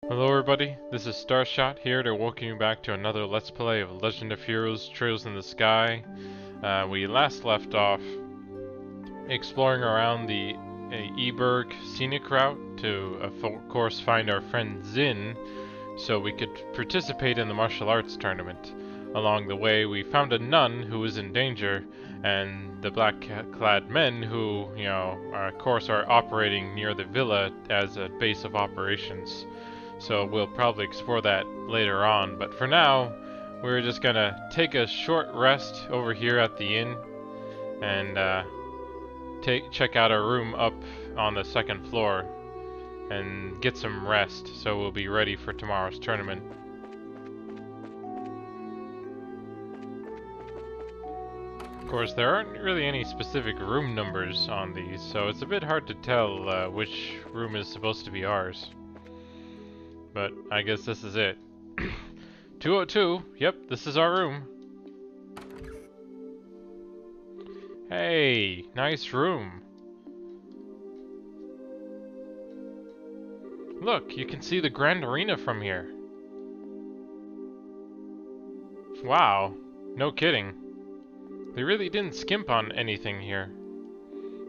Hello everybody, this is Starshot here to welcome you back to another Let's Play of Legend of Heroes Trails in the Sky. We last left off exploring around the Eberg scenic route to, of course, find our friend Zin so we could participate in the martial arts tournament. Along the way, we found a nun who was in danger, and the black-clad men who, of course, are operating near the villa as a base of operations. So we'll probably explore that later on, but for now, we're just gonna take a short rest over here at the inn and check out our room up on the second floor and get some rest so we'll be ready for tomorrow's tournament. Of course, there aren't really any specific room numbers on these, so it's a bit hard to tell which room is supposed to be ours. But I guess this is it. 202, yep, this is our room. Hey, nice room. Look, you can see the Grand Arena from here. Wow, no kidding. They really didn't skimp on anything here.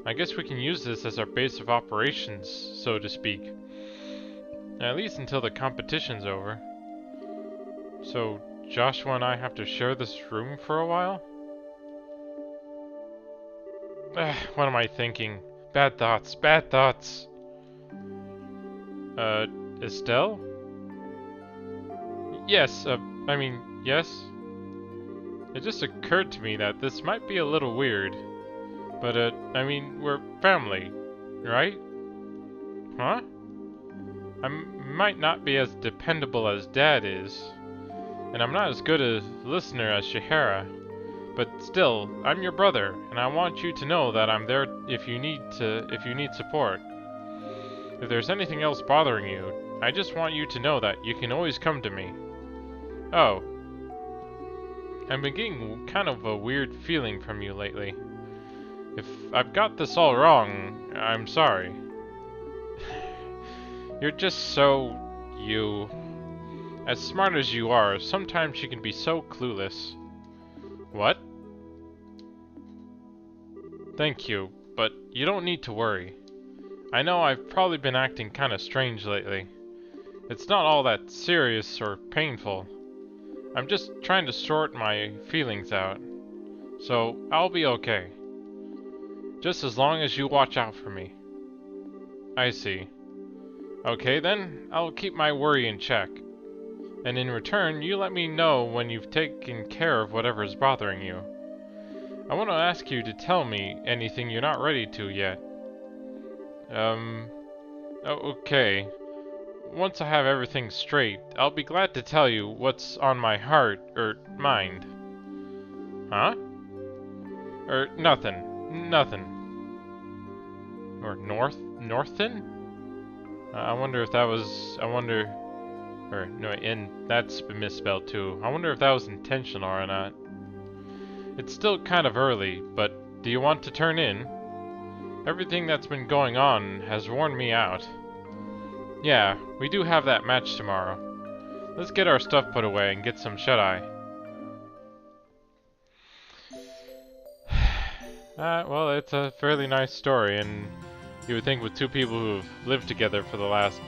I guess we can use this as our base of operations, so to speak. At least until the competition's over. So, Joshua and I have to share this room for a while? What am I thinking? Bad thoughts, bad thoughts! Estelle? Yes, yes? It just occurred to me that this might be a little weird. But, we're family, right? Huh? I might not be as dependable as Dad is, and I'm not as good a listener as Shahara, but still, I'm your brother, and I want you to know that I'm there if you need support. If there's anything else bothering you, I just want you to know that you can always come to me. Oh. I've been getting kind of a weird feeling from you lately. If I've got this all wrong, I'm sorry. You're just so... you. As smart as you are, sometimes you can be so clueless. What? Thank you, but you don't need to worry. I know I've probably been acting kinda strange lately. It's not all that serious or painful. I'm just trying to sort my feelings out. So, I'll be okay. Just as long as you watch out for me. I see. Okay then, I'll keep my worry in check. And in return, you let me know when you've taken care of whatever's bothering you. I want to ask you to tell me anything you're not ready to yet. Okay. Once I have everything straight, I'll be glad to tell you what's on my heart, or mind. Huh? Nothing. Or Northen? I wonder if that was, that's been misspelled too. I wonder if that was intentional or not. It's still kind of early, but do you want to turn in? Everything that's been going on has worn me out. Yeah, we do have that match tomorrow. Let's get our stuff put away and get some shut-eye. Well, it's a fairly nice story, and you would think with two people who've lived together for the last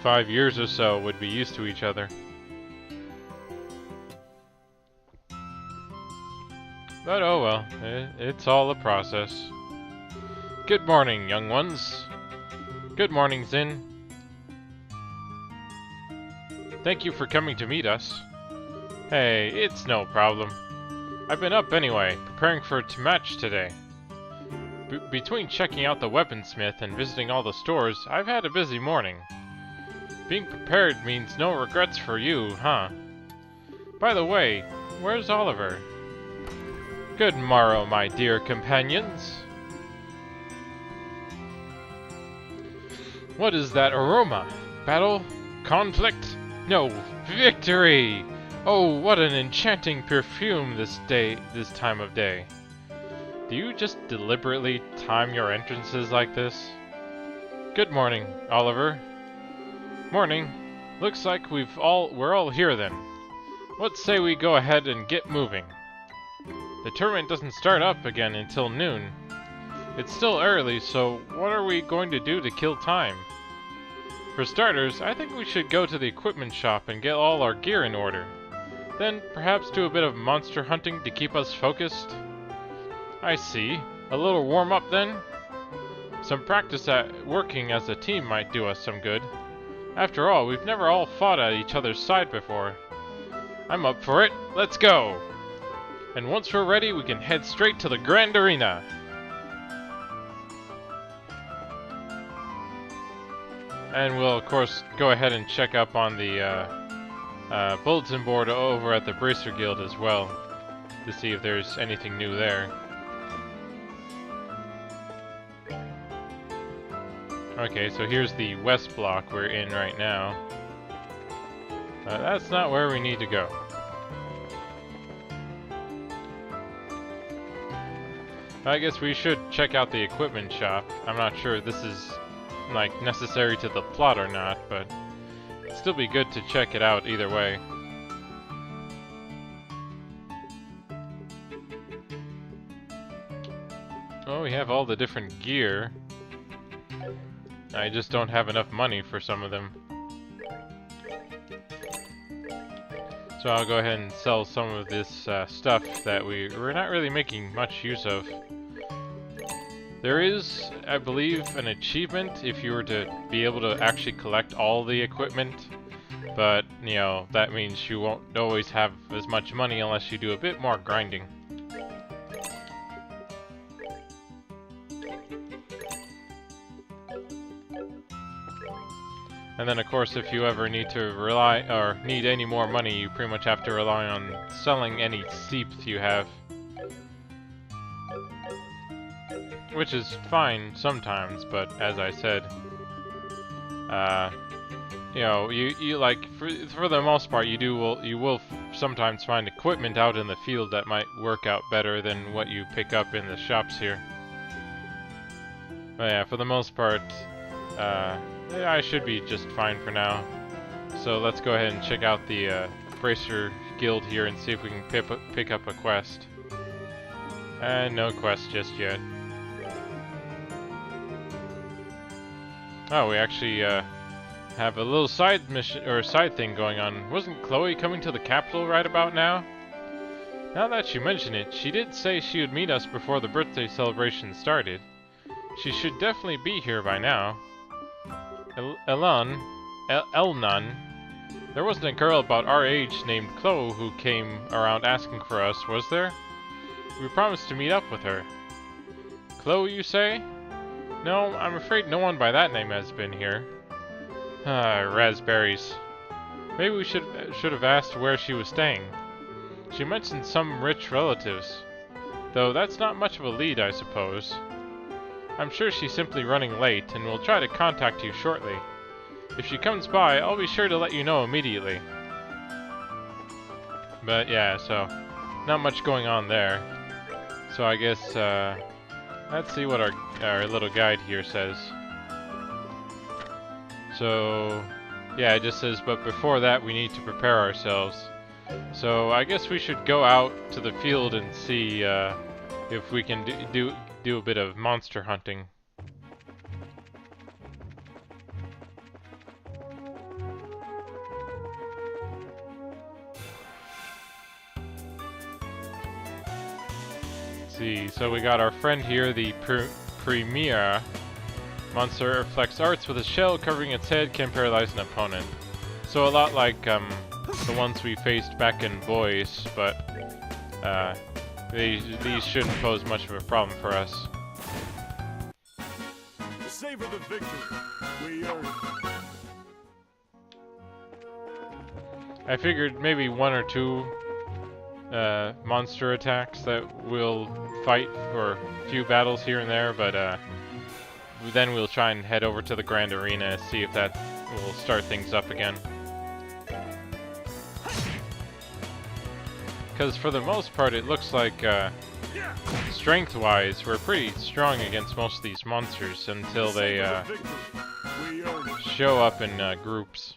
5 years or so would be used to each other. But oh well, it's all a process. Good morning, young ones. Good morning, Zin. Thank you for coming to meet us. Hey, it's no problem. I've been up anyway, preparing for a match today. Between checking out the weaponsmith and visiting all the stores, I've had a busy morning. Being prepared means no regrets for you, huh? By the way, where's Oliver? Good morrow, my dear companions. What is that aroma? Battle? Conflict? No, victory! Oh, what an enchanting perfume this time of day. Do you just deliberately time your entrances like this? Good morning, Oliver. Morning. Looks like we're all here then. What say we go ahead and get moving? The tournament doesn't start up again until noon. It's still early, so what are we going to do to kill time? For starters, I think we should go to the equipment shop and get all our gear in order. Then perhaps do a bit of monster hunting to keep us focused. I see. A little warm-up then? Some practice at working as a team might do us some good. After all, we've never all fought at each other's side before. I'm up for it. Let's go! And once we're ready, we can head straight to the Grand Arena. And we'll, of course, go ahead and check up on the bulletin board over at the Bracer Guild as well, to see if there's anything new there. Okay, so here's the west block we're in right now. That's not where we need to go. I guess we should check out the equipment shop. I'm not sure if this is like necessary to the plot or not, but it'd still be good to check it out either way. Oh, we have all the different gear. I just don't have enough money for some of them. So I'll go ahead and sell some of this stuff that we're not really making much use of. There is, I believe, an achievement if you were to be able to actually collect all the equipment, but, you know, that means you won't always have as much money unless you do a bit more grinding. And then, of course, if you ever need to rely, or need any more money, you pretty much have to rely on selling any seeps you have. Which is fine sometimes, but as I said, you know, you like, for the most part, you will sometimes find equipment out in the field that might work out better than what you pick up in the shops here. But yeah, for the most part, yeah, I should be just fine for now. So let's go ahead and check out the Bracer Guild here and see if we can pick up a quest. And no quest just yet. Oh, we actually have a little side mission or side thing going on. Wasn't Chloe coming to the capital right about now? Now that you mention it, she did say she would meet us before the birthday celebration started. She should definitely be here by now. Elnan, there wasn't a girl about our age named Chloe who came around asking for us, was there? We promised to meet up with her. Chloe, you say? No, I'm afraid no one by that name has been here. Ah, raspberries. Maybe we should have asked where she was staying. She mentioned some rich relatives. Though that's not much of a lead, I suppose. I'm sure she's simply running late, and will try to contact you shortly. If she comes by, I'll be sure to let you know immediately. But yeah, so not much going on there. So I guess, let's see what our little guide here says. So, yeah, it just says, but before that we need to prepare ourselves. So I guess we should go out to the field and see if we can do a bit of monster hunting. Let's see, so we got our friend here, the Premier. Monster reflects arts with a shell covering its head, can paralyze an opponent. So a lot like the ones we faced back in Boys, but these shouldn't pose much of a problem for us. Savor the victory. We earned. I figured maybe one or two monster attacks that we'll fight for a few battles here and there, but then we'll try and head over to the Grand Arena, see if that will start things up again. Because for the most part, it looks like strength-wise, we're pretty strong against most of these monsters until they show up in groups.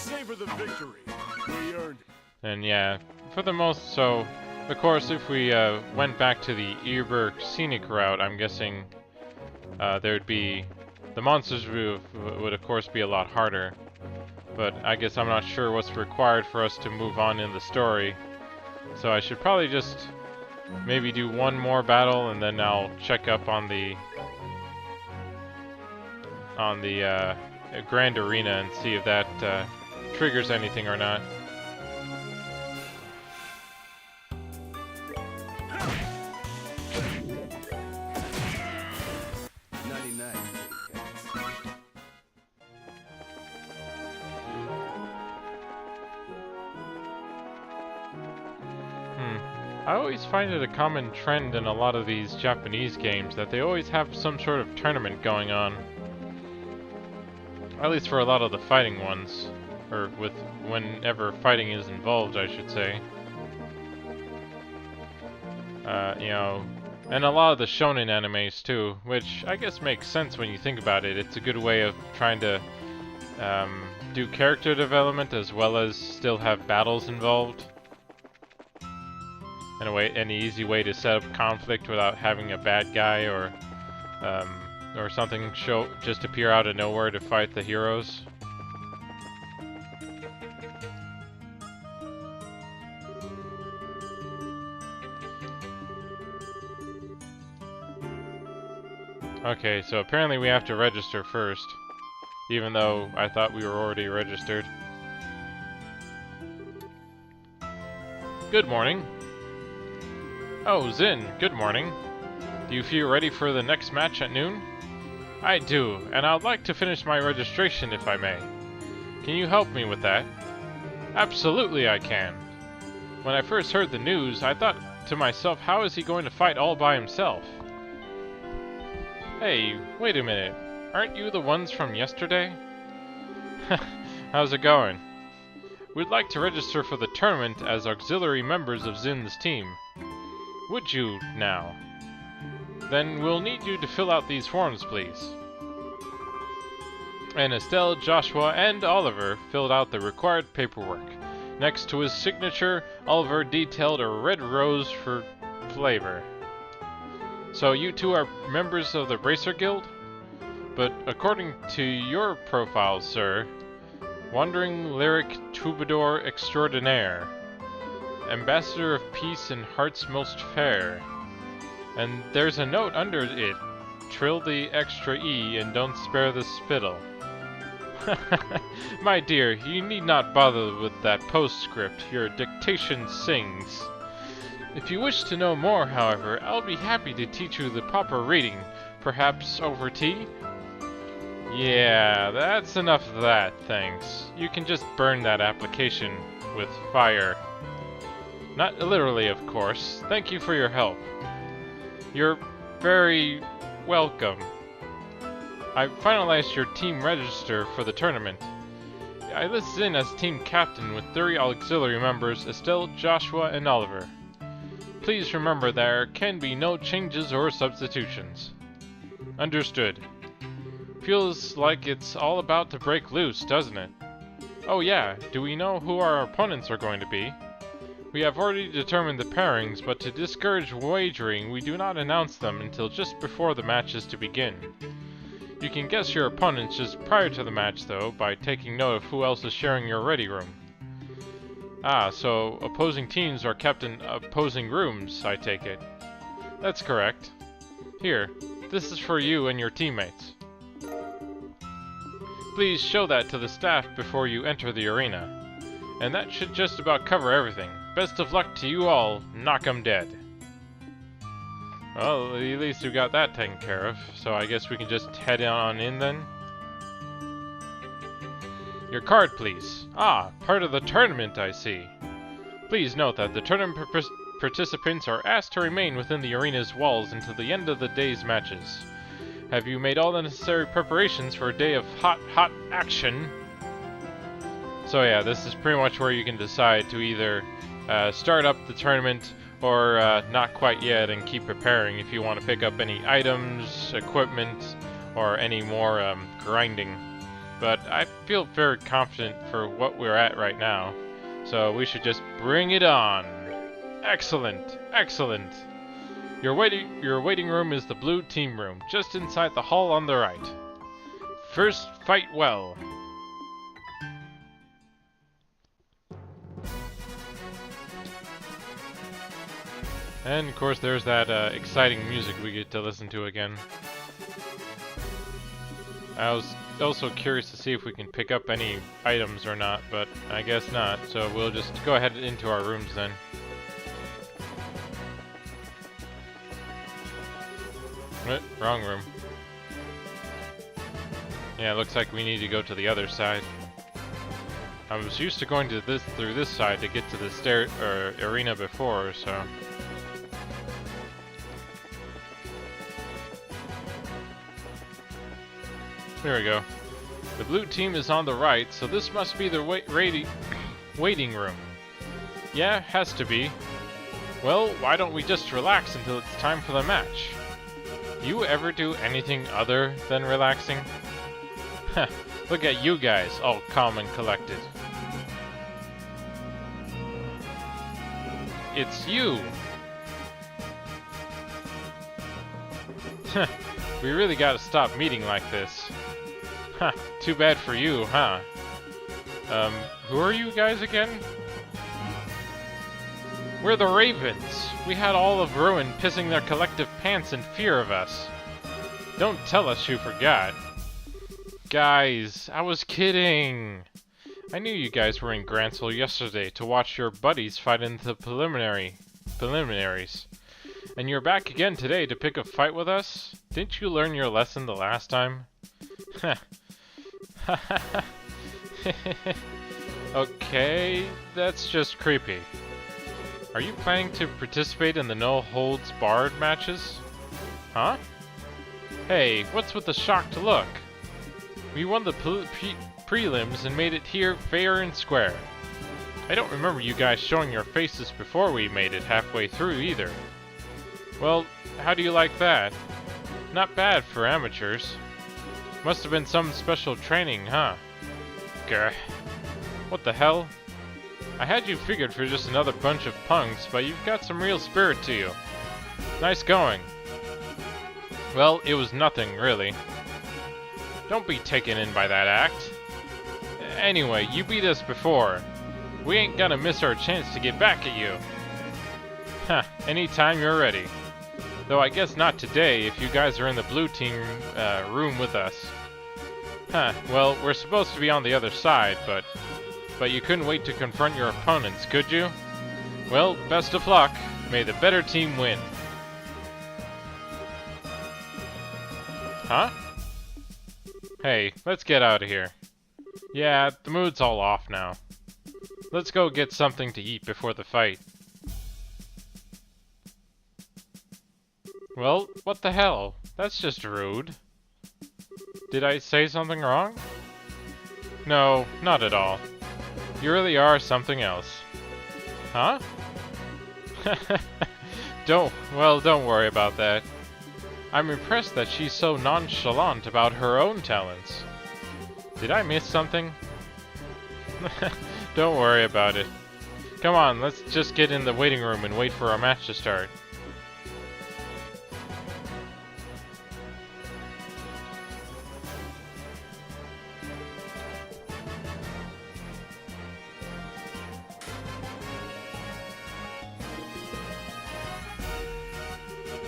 savor the victory. We earned it. And yeah, for the most, so, of course, if we went back to the Eber scenic route, I'm guessing there'd be, the monsters would of course be a lot harder. But I guess I'm not sure what's required for us to move on in the story. So I should probably just maybe do one more battle and then I'll check up on the Grand Arena and see if that triggers anything or not. I always find it a common trend in a lot of these Japanese games that they always have some sort of tournament going on. At least for a lot of the fighting ones. Or with whenever fighting is involved, I should say. You know, and a lot of the shonen animes too, which I guess makes sense when you think about it. It's a good way of trying to do character development as well as still have battles involved. In a way, an easy way to set up conflict without having a bad guy or something just appear out of nowhere to fight the heroes. Okay, so apparently we have to register first, even though I thought we were already registered. Good morning. Oh, Zin, good morning. Do you feel ready for the next match at noon? I do, and I'd like to finish my registration if I may. Can you help me with that? Absolutely I can. When I first heard the news, I thought to myself, how is he going to fight all by himself? Hey, wait a minute. Aren't you the ones from yesterday? How's it going? We'd like to register for the tournament as auxiliary members of Zin's team. Would you, now? Then we'll need you to fill out these forms, please. And Estelle, Joshua, and Oliver filled out the required paperwork. Next to his signature, Oliver detailed a red rose for flavor. So you two are members of the Racer Guild? But according to your profile, sir, Wandering Lyric Troubadour Extraordinaire, Ambassador of Peace and Heart's Most Fair. And there's a note under it. Trill the extra E and don't spare the spittle. My dear, you need not bother with that postscript. Your dictation sings. If you wish to know more, however, I'll be happy to teach you the proper reading. Perhaps over tea? Yeah, that's enough of that, thanks. You can just burn that application with fire. Not literally, of course. Thank you for your help. You're very welcome. I finalized your team register for the tournament. I listed in as team captain with 30 auxiliary members, Estelle, Joshua, and Oliver. Please remember there can be no changes or substitutions. Understood. Feels like it's all about to break loose, doesn't it? Oh yeah, do we know who our opponents are going to be? We have already determined the pairings, but to discourage wagering, we do not announce them until just before the match is to begin. You can guess your opponents just prior to the match, though, by taking note of who else is sharing your ready room. Ah, so opposing teams are kept in opposing rooms, I take it. That's correct. Here, this is for you and your teammates. Please show that to the staff before you enter the arena. And that should just about cover everything. Best of luck to you all, knock 'em dead. Well, at least we got that taken care of, so I guess we can just head on in then. Your card, please. Ah, part of the tournament, I see. Please note that the tournament participants are asked to remain within the arena's walls until the end of the day's matches. Have you made all the necessary preparations for a day of hot action? So yeah, this is pretty much where you can decide to either start up the tournament or not quite yet and keep preparing if you want to pick up any items, equipment, or any more grinding. but I feel very confident for what we're at right now. So we should just bring it on. Excellent, excellent. Your waiting room is the blue team room, just inside the hall on the right. First, fight well. And of course there's that exciting music we get to listen to again. I was also curious to see if we can pick up any items or not, but I guess not, so we'll just go ahead into our rooms then. Wrong room. Yeah, it looks like we need to go to the other side. I was used to going to through this side to get to the arena before, so... There we go. The blue team is on the right, so this must be the waiting room. Yeah, has to be. Well, why don't we just relax until it's time for the match? You ever do anything other than relaxing? Heh, look at you guys, all calm and collected. It's you! Heh, we really gotta stop meeting like this. Huh, too bad for you, huh? Who are you guys again? We're the Ravens. We had all of Ruin pissing their collective pants in fear of us. Don't tell us you forgot. Guys, I was kidding. I knew you guys were in Grantsville yesterday to watch your buddies fight in the preliminaries. And you're back again today to pick a fight with us? Didn't you learn your lesson the last time? Heh. Okay, that's just creepy. Are you planning to participate in the no-holds-barred matches? Huh? Hey, what's with the shocked look? We won the prelims and made it here fair and square. I don't remember you guys showing your faces before we made it halfway through either. Well, how do you like that? Not bad for amateurs. Must have been some special training, huh? Grr. What the hell? I had you figured for just another bunch of punks, but you've got some real spirit to you. Nice going. Well, it was nothing, really. Don't be taken in by that act. Anyway, you beat us before. We ain't gonna miss our chance to get back at you. Huh, anytime you're ready. Though I guess not today if you guys are in the blue team room with us. Huh, well, we're supposed to be on the other side, but you couldn't wait to confront your opponents, could you? Well, best of luck. May the better team win. Huh? Hey, let's get out of here. Yeah, the mood's all off now. Let's go get something to eat before the fight. Well, what the hell? That's just rude. Did I say something wrong? No, not at all. You really are something else. Huh? Don't worry about that. I'm impressed that she's so nonchalant about her own talents. Did I miss something? Don't worry about it. Come on, let's just get in the waiting room and wait for our match to start.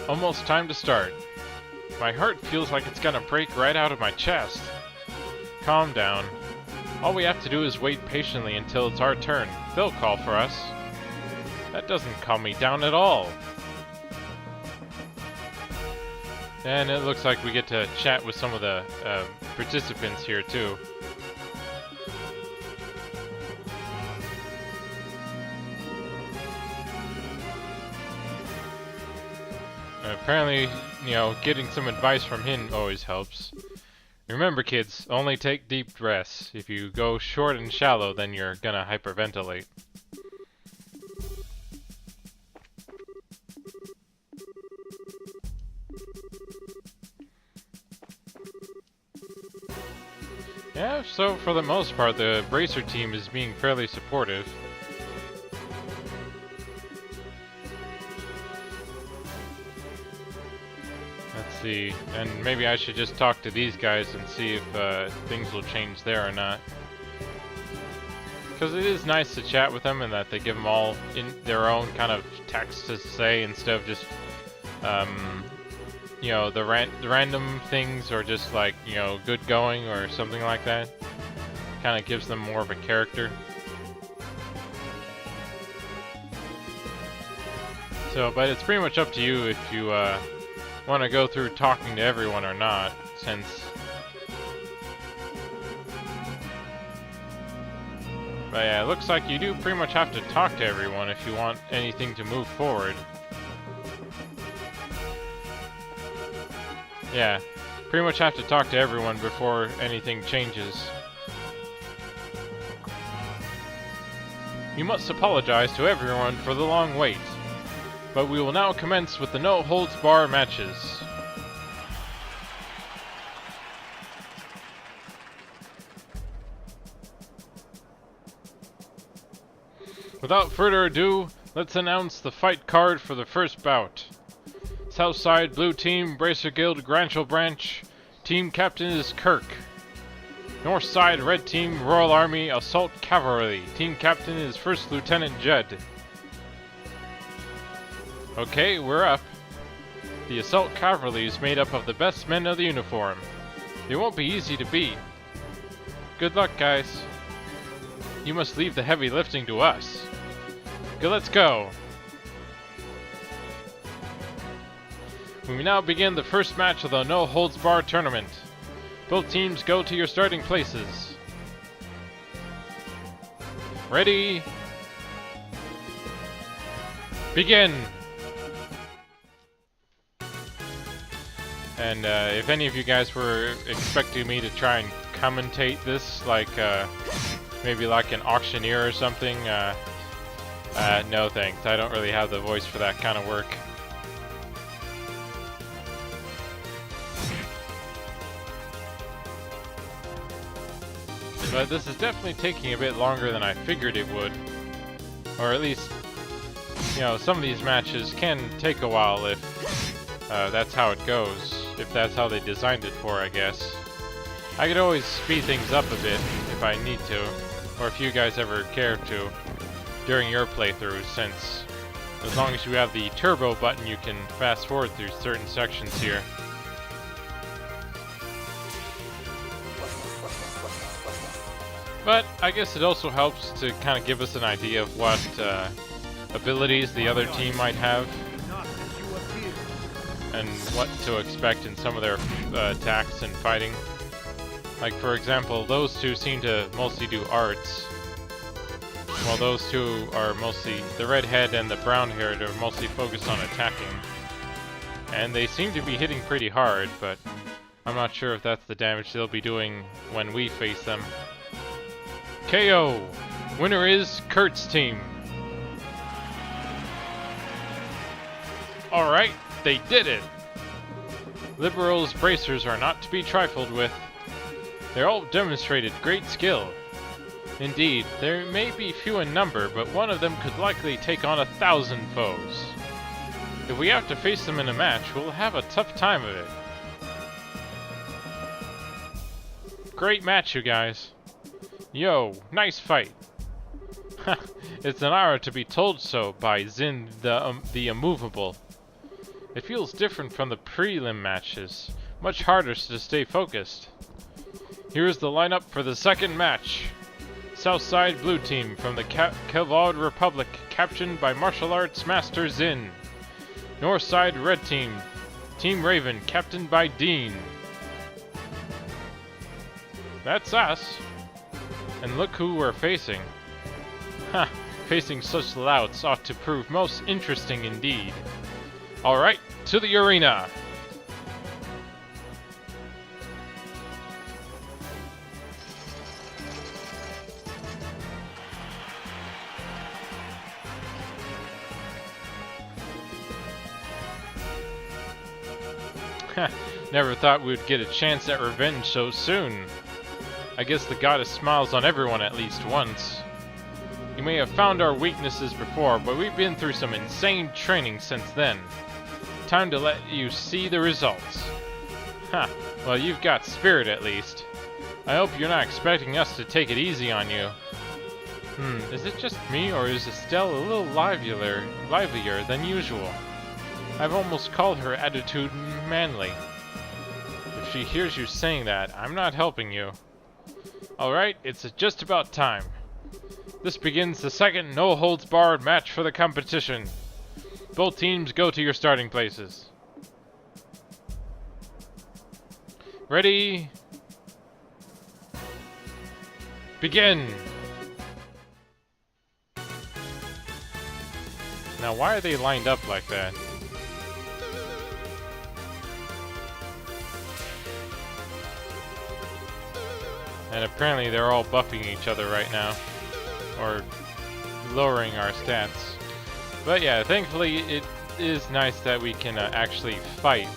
Almost time to start. My heart feels like it's gonna break right out of my chest. Calm down. All we have to do is wait patiently until it's our turn. They'll call for us. That doesn't calm me down at all. And it looks like we get to chat with some of the participants here too. Apparently, you know, getting some advice from him always helps. Remember, kids, only take deep breaths. If you go short and shallow, then you're gonna hyperventilate. Yeah, so for the most part, the Bracer team is being fairly supportive. Let's see, and maybe I should just talk to these guys and see if things will change there or not. Because it is nice to chat with them and that they give them all in their own kind of text to say instead of just, you know, the random things or just like, you know, good going or something like that. Kind of gives them more of a character. So, but it's pretty much up to you if you want to go through talking to everyone or not, since but yeah, it looks like you do pretty much have to talk to everyone if you want anything to move forward. Yeah, pretty much have to talk to everyone before anything changes. You must apologize to everyone for the long wait, but we will now commence with the no-holds-bar matches. Without further ado, let's announce the fight card for the first bout. Southside Blue Team, Bracer Guild, Granchel Branch. Team Captain is Kirk. Northside Red Team, Royal Army, Assault Cavalry. Team Captain is First Lieutenant Jed. Okay, we're up. The Assault Cavalry is made up of the best men of the uniform. They won't be easy to beat. Good luck, guys. You must leave the heavy lifting to us. Good, let's go. We now begin the first match of the no-holds-bar tournament. Both teams go to your starting places. Ready? Begin! And if any of you guys were expecting me to try and commentate this, like maybe like an auctioneer or something, no thanks. I don't really have the voice for that kind of work. But this is definitely taking a bit longer than I figured it would. Or at least, you know, some of these matches can take a while if that's how it goes. If that's how they designed it for, I guess. I could always speed things up a bit if I need to. Or if you guys ever care to during your playthroughs, since as long as you have the turbo button you can fast forward through certain sections here. But I guess it also helps to kind of give us an idea of what abilities the other team might have and what to expect in some of their attacks and fighting. Like, for example, those two seem to mostly do arts, while those two are mostly, the red-haired and the brown-haired are mostly focused on attacking. And they seem to be hitting pretty hard, but I'm not sure if that's the damage they'll be doing when we face them. KO! Winner is Kurt's team. Alright, they did it! Liberals' bracers are not to be trifled with. They all demonstrated great skill. Indeed, there may be few in number, but one of them could likely take on 1,000 foes. If we have to face them in a match, we'll have a tough time of it. Great match, you guys. Yo, nice fight. It's an honor to be told so by Zin the Immovable. It feels different from the prelim matches, much harder to stay focused. Here's the lineup for the second match. Southside Blue Team from the Kevod Republic, captained by martial arts master Zin. Northside Red Team, Team Raven, captained by Dean. That's us. And look who we're facing. Ha! Facing such louts ought to prove most interesting indeed. Alright, to the arena! Never thought we'd get a chance at revenge so soon. I guess the goddess smiles on everyone at least once. You may have found our weaknesses before, but we've been through some insane training since then. Time to let you see the results. Ha, well you've got spirit at least. I hope you're not expecting us to take it easy on you. Is it just me, or is Estelle a little livelier than usual? I've almost called her attitude manly. If she hears you saying that, I'm not helping you. Alright, it's just about time. This begins the second no-holds-barred match for the competition. Both teams go to your starting places. Ready? Begin! Now why are they lined up like that? And apparently they're all buffing each other right now. Or lowering our stats. But yeah, thankfully it is nice that we can actually fight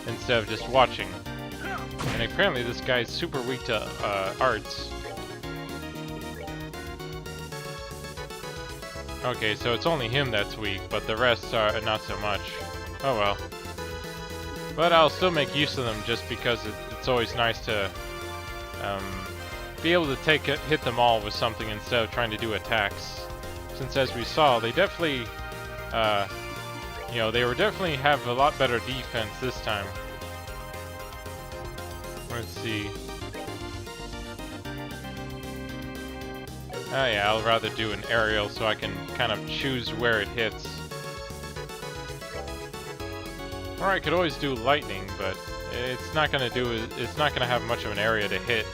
instead of just watching. And apparently this guy's super weak to arts. Okay, so it's only him that's weak, but the rest are not so much. Oh well. But I'll still make use of them just because it's always nice to be able to hit them all with something instead of trying to do attacks. Since as we saw, they definitely, they were definitely have a lot better defense this time. Let's see. Oh yeah, I'll rather do an aerial so I can kind of choose where it hits. Or I could always do lightning, but it's not gonna have much of an area to hit.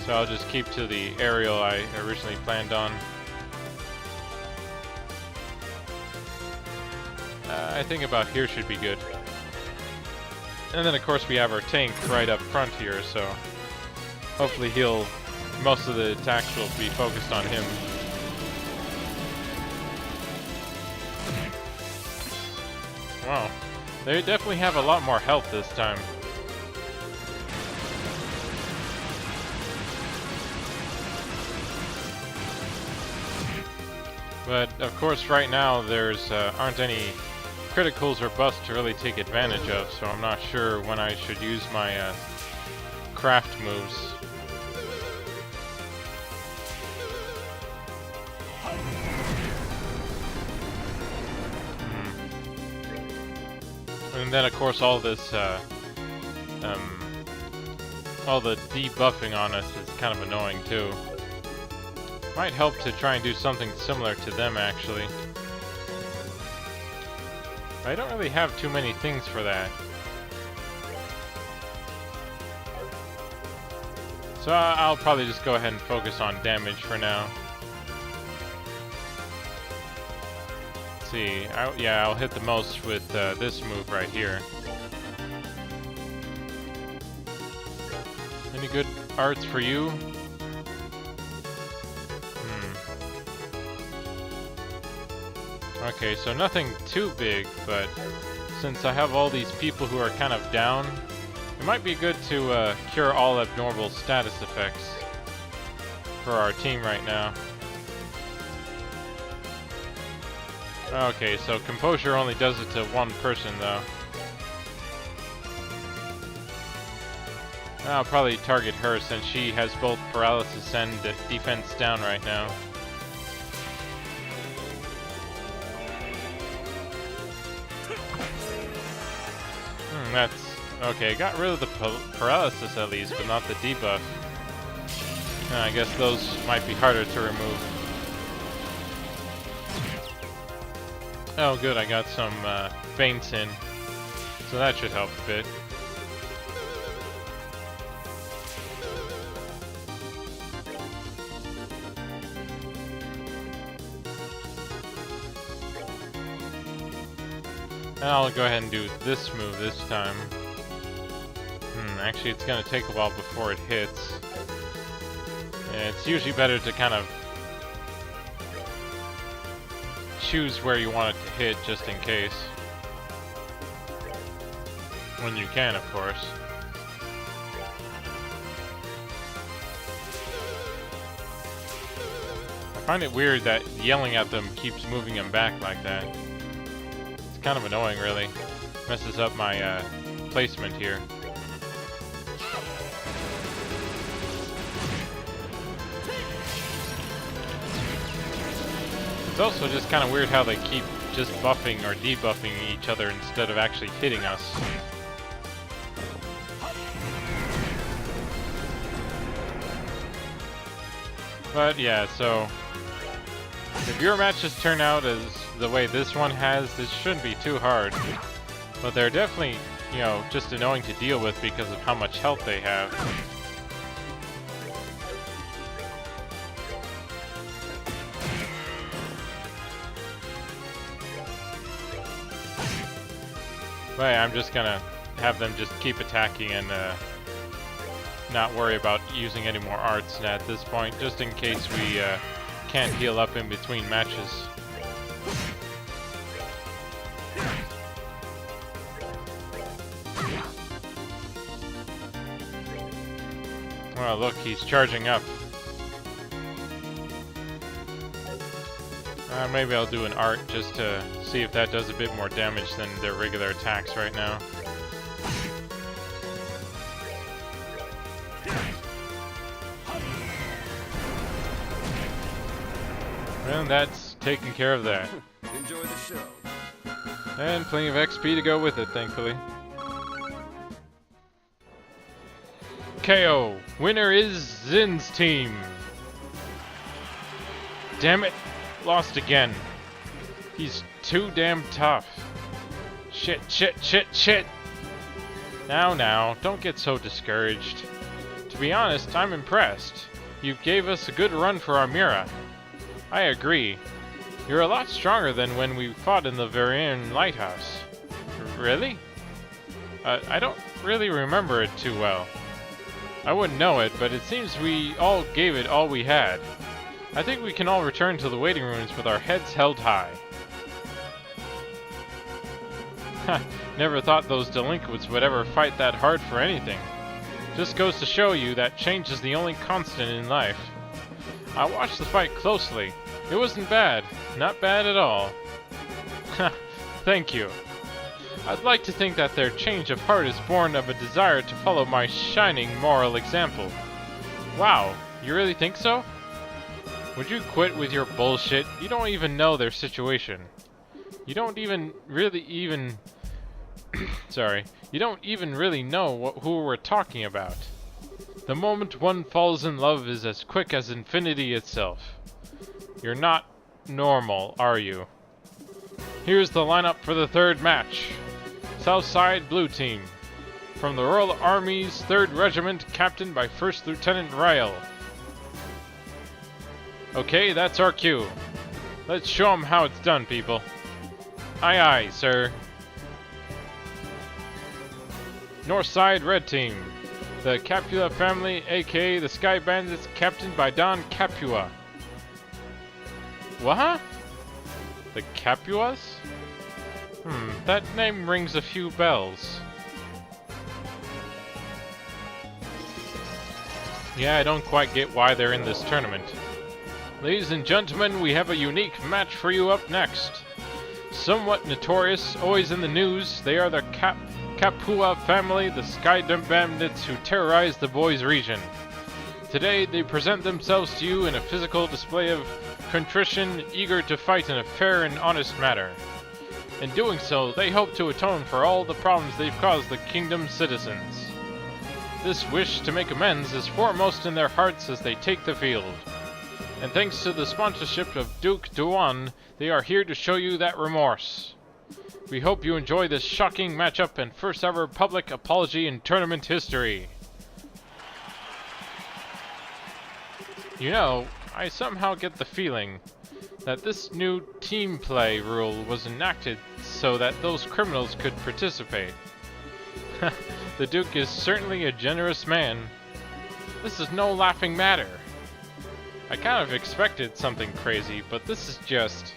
So I'll just keep to the aerial I originally planned on. I think about here should be good. And then of course we have our tank right up front here, so hopefully most of the attacks will be focused on him. Wow, they definitely have a lot more health this time. But of course right now there's aren't any criticals or buffs to really take advantage of, so I'm not sure when I should use my craft moves. And then of course all this all the debuffing on us is kind of annoying too. Might help to try and do something similar to them, actually. I don't really have too many things for that. So I'll probably just go ahead and focus on damage for now. Let's see. I'll hit the most with this move right here. Any good arts for you? Okay, so nothing too big, but since I have all these people who are kind of down, it might be good to cure all abnormal status effects for our team right now. Okay, so composure only does it to one person though. I'll probably target her since she has both paralysis and defense down right now. That's okay. Got rid of the paralysis at least, but not the debuff. I guess those might be harder to remove. Oh, good. I got some feints in, so that should help a bit. And I'll go ahead and do this move this time. Actually, it's going to take a while before it hits. And it's usually better to kind of choose where you want it to hit just in case. When you can, of course. find it weird that yelling at them keeps moving them back like that. It's kind of annoying, really. Messes up my placement here. It's also just kind of weird how they keep just buffing or debuffing each other instead of actually hitting us. But yeah, so if your matches turn out as the way this one has, this shouldn't be too hard. But they're definitely, you know, just annoying to deal with because of how much health they have. But yeah, I'm just gonna have them just keep attacking and not worry about using any more arts at this point, just in case we can't heal up in between matches. Oh, look, he's charging up. Maybe I'll do an art just to see if that does a bit more damage than their regular attacks right now. And that's taking care of that. Enjoy the show. And plenty of XP to go with it, thankfully. KO! Winner is Zin's team! Damn it! Lost again. He's too damn tough. Shit, shit, shit, shit! Now, don't get so discouraged. To be honest, I'm impressed. You gave us a good run for our Mira. I agree. You're a lot stronger than when we fought in the Varian Lighthouse. Really? I don't really remember it too well. I wouldn't know it, but it seems we all gave it all we had. I think we can all return to the waiting rooms with our heads held high. Ha, never thought those delinquents would ever fight that hard for anything. Just goes to show you that change is the only constant in life. I watched the fight closely. It wasn't bad. Not bad at all. Ha, thank you. I'd like to think that their change of heart is born of a desire to follow my shining moral example. Wow, you really think so? Would you quit with your bullshit? You don't even know their situation. You don't even really Sorry. You don't even really know who we're talking about. The moment one falls in love is as quick as infinity itself. You're not normal, are you? Here's the lineup for the third match. Southside Blue Team. From the Royal Army's 3rd Regiment, captained by 1st Lieutenant Ryle. Okay, that's our cue. Let's show 'em how it's done, people. Aye aye, sir. Northside Red Team. The Capua family, aka the Sky Bandits, captained by Don Capua. What? The Capuas? That name rings a few bells. Yeah, I don't quite get why they're in this tournament. Ladies and gentlemen, we have a unique match for you up next. Somewhat notorious, always in the news, they are the Capua family, the Sky Bandits who terrorize the Boys region. Today, they present themselves to you in a physical display of contrition, eager to fight in a fair and honest manner. In doing so, they hope to atone for all the problems they've caused the kingdom's citizens. This wish to make amends is foremost in their hearts as they take the field. And thanks to the sponsorship of Duke Duan, they are here to show you that remorse. We hope you enjoy this shocking matchup and first ever public apology in tournament history. You know, I somehow get the feeling that this new team play rule was enacted so that those criminals could participate. The Duke is certainly a generous man. This is no laughing matter. I kind of expected something crazy, but this is just...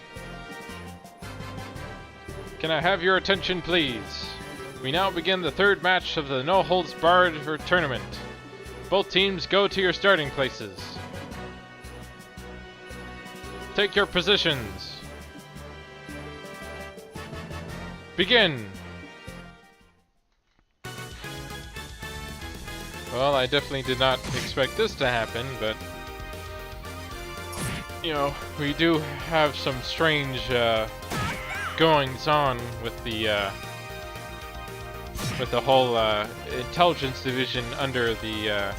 Can I have your attention, please? We now begin the third match of the No Holds Barred tournament. Both teams go to your starting places. Take your positions. Begin! Well, I definitely did not expect this to happen, but you know, we do have some strange goings on with the whole intelligence division under the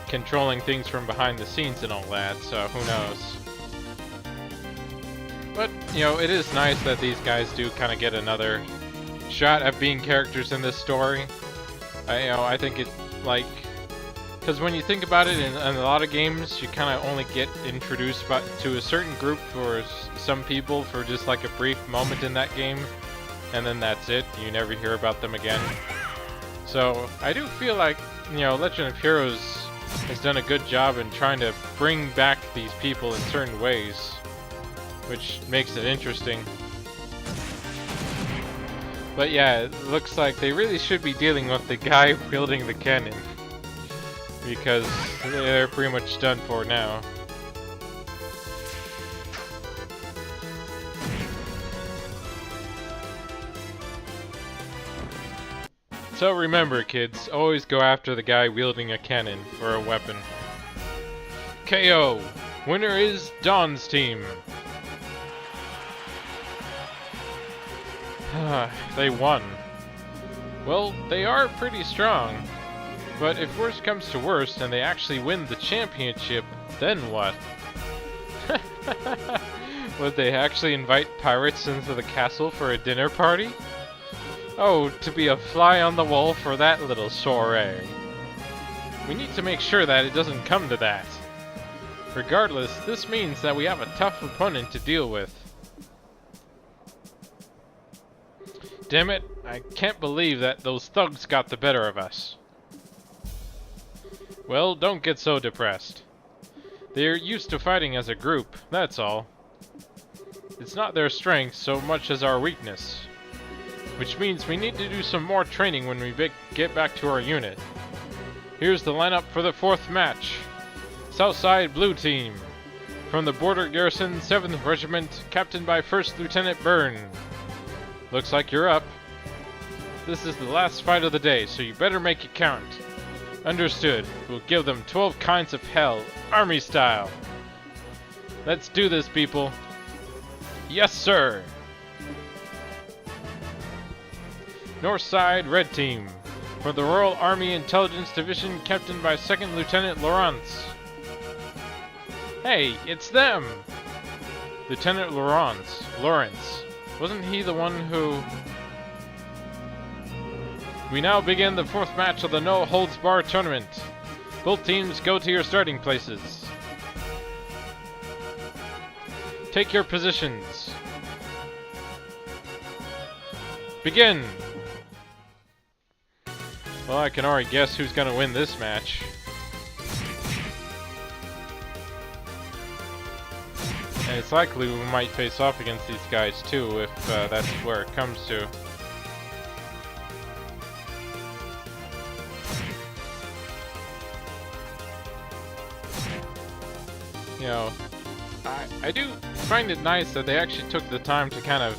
controlling things from behind the scenes and all that, so who knows. But, you know, it is nice that these guys do kind of get another shot at being characters in this story. I think it, like, because when you think about it, in a lot of games, you kind of only get introduced to a certain group or some people for just like a brief moment in that game, and then that's it. You never hear about them again. So I do feel like, you know, Legend of Heroes has done a good job in trying to bring back these people in certain ways, which makes it interesting. But yeah, it looks like they really should be dealing with the guy wielding the cannon, because they're pretty much done for now. So remember, kids, always go after the guy wielding a cannon or a weapon. KO! Winner is Dawn's team. They won. Well, they are pretty strong. But if worse comes to worst and they actually win the championship, then what? Would they actually invite pirates into the castle for a dinner party? Oh, to be a fly on the wall for that little soiree. We need to make sure that it doesn't come to that. Regardless, this means that we have a tough opponent to deal with. Damn it, I can't believe that those thugs got the better of us. Well, don't get so depressed. They're used to fighting as a group, that's all. It's not their strength so much as our weakness. Which means we need to do some more training when we get back to our unit. Here's the lineup for the 4th match. Southside Blue Team. From the Border Garrison, 7th Regiment, captained by 1st Lieutenant Byrne. Looks like you're up. This is the last fight of the day, so you better make it count. Understood. We'll give them 12 kinds of hell, army style. Let's do this, people. Yes, sir. Northside Red Team. For the Royal Army Intelligence Division, captained by 2nd Lieutenant Lawrence. Hey, it's them! Lieutenant Lawrence. Wasn't he the one who... We now begin the 4th match of the No Holds Bar tournament. Both teams go to your starting places. Take your positions. Begin! Well, I can already guess who's gonna win this match. And it's likely we might face off against these guys too, if that's where it comes to. You know, I do find it nice that they actually took the time to kind of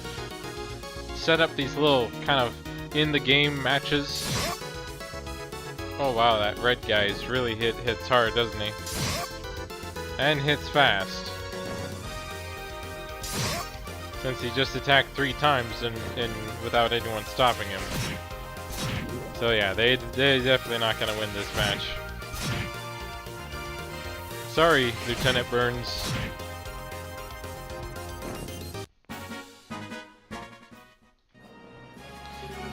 set up these little kind of in-the-game matches. Oh wow, that red guy really hits hard, doesn't he? And hits fast. Since he just attacked 3 times and without anyone stopping him. So yeah, they're definitely not gonna win this match. Sorry, Lieutenant Burns.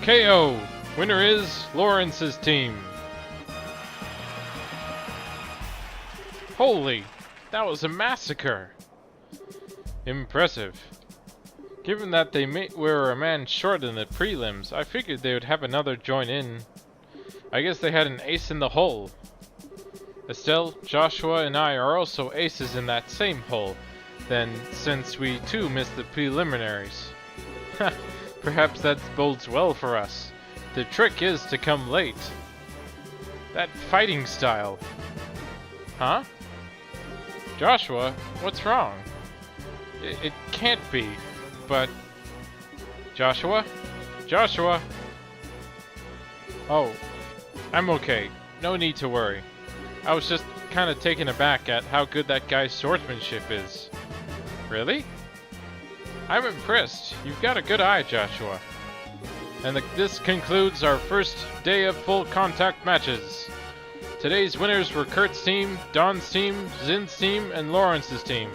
KO! Winner is Lawrence's team. Holy! That was a massacre! Impressive. Given that they were a man short in the prelims, I figured they would have another join in. I guess they had an ace in the hole. Estelle, Joshua, and I are also aces in that same hole, then, since we too missed the preliminaries. Perhaps that bodes well for us. The trick is to come late. That fighting style. Huh? Joshua, what's wrong? It can't be, but... Joshua? Joshua? Oh, I'm okay. No need to worry. I was just kind of taken aback at how good that guy's swordsmanship is. Really? I'm impressed. You've got a good eye, Joshua. And this concludes our first day of full contact matches. Today's winners were Kurt's team, Don's team, Zin's team, and Lawrence's team.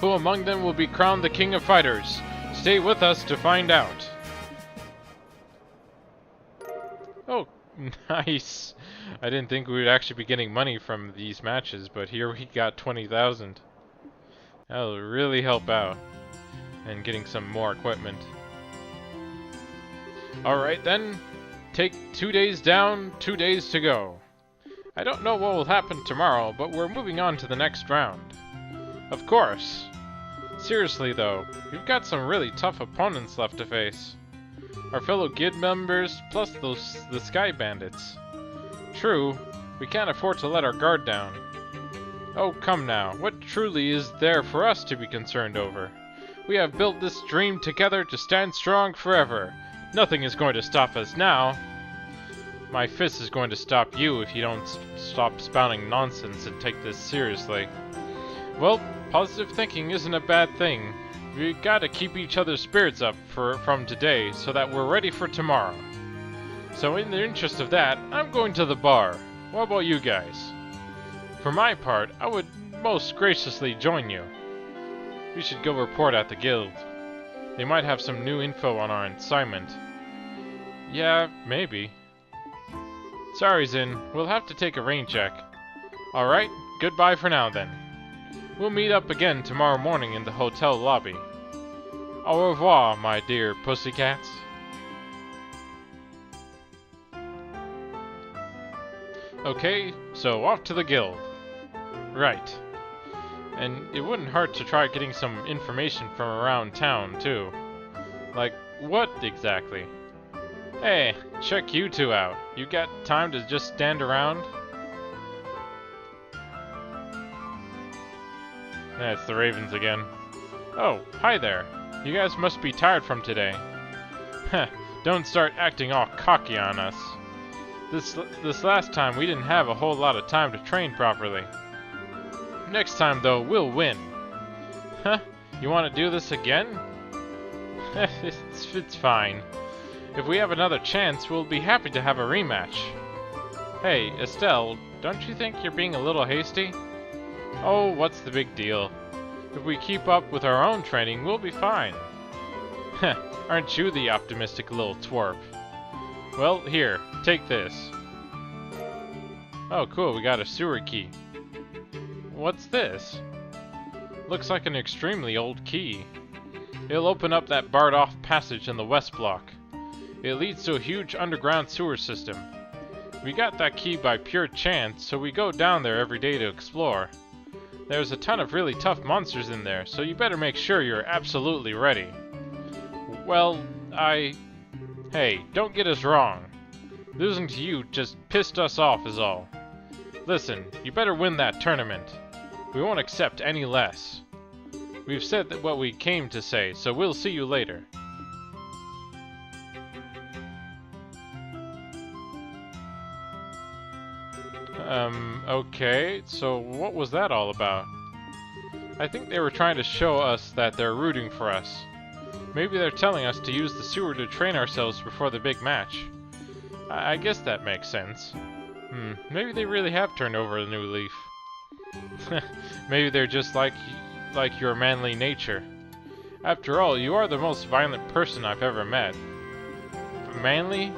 Who among them will be crowned the King of Fighters? Stay with us to find out. Oh, nice. I didn't think we would actually be getting money from these matches, but here we got 20,000. That'll really help out. And getting some more equipment. Alright then, take 2 days down, 2 days to go. I don't know what will happen tomorrow, but we're moving on to the next round. Of course. Seriously though, we've got some really tough opponents left to face. Our fellow guild members, plus the Sky Bandits. True, we can't afford to let our guard down. Oh come now, what truly is there for us to be concerned over? We have built this dream together to stand strong forever. Nothing is going to stop us now. My fist is going to stop you if you don't stop spouting nonsense and take this seriously. Well, positive thinking isn't a bad thing. We gotta keep each other's spirits up from today so that we're ready for tomorrow. So in the interest of that, I'm going to the bar. What about you guys? For my part, I would most graciously join you. We should go report at the guild. They might have some new info on our assignment. Yeah, maybe. Sorry, Zin. We'll have to take a rain check. Alright, goodbye for now then. We'll meet up again tomorrow morning in the hotel lobby. Au revoir, my dear pussycats. Okay, so off to the guild. Right. And it wouldn't hurt to try getting some information from around town, too. Like, what exactly? Hey, check you two out. You got time to just stand around? It's the Ravens again. Oh, hi there. You guys must be tired from today. Heh, don't start acting all cocky on us. This last time we didn't have a whole lot of time to train properly. Next time, though, we'll win. Huh? You want to do this again? It's fine. If we have another chance, we'll be happy to have a rematch. Hey, Estelle, don't you think you're being a little hasty? Oh, what's the big deal? If we keep up with our own training, we'll be fine. Heh, aren't you the optimistic little twerp? Well, here, take this. Oh, cool, we got a sewer key. What's this? Looks like an extremely old key. It'll open up that barred-off passage in the west block. It leads to a huge underground sewer system. We got that key by pure chance, so we go down there every day to explore. There's a ton of really tough monsters in there, so you better make sure you're absolutely ready. Well, Hey, don't get us wrong. Losing to you just pissed us off is all. Listen, you better win that tournament. We won't accept any less. We've said that what we came to say, so we'll see you later. Okay, so what was that all about? I think they were trying to show us that they're rooting for us. Maybe they're telling us to use the sewer to train ourselves before the big match. I guess that makes sense. Maybe they really have turned over a new leaf. Maybe they're just like your manly nature. After all, you are the most violent person I've ever met. Manly?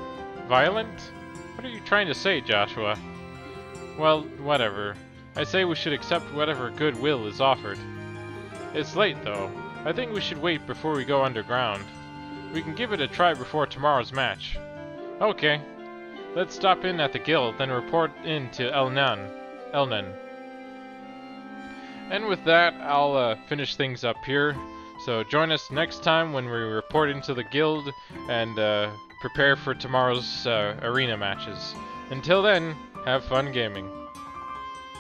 Violent? What are you trying to say, Joshua? Well, whatever. I say we should accept whatever goodwill is offered. It's late, though. I think we should wait before we go underground. We can give it a try before tomorrow's match. Okay. Let's stop in at the guild, then report in to Elnan. And with that, I'll finish things up here. So join us next time when we report into the guild and prepare for tomorrow's arena matches. Until then, have fun gaming.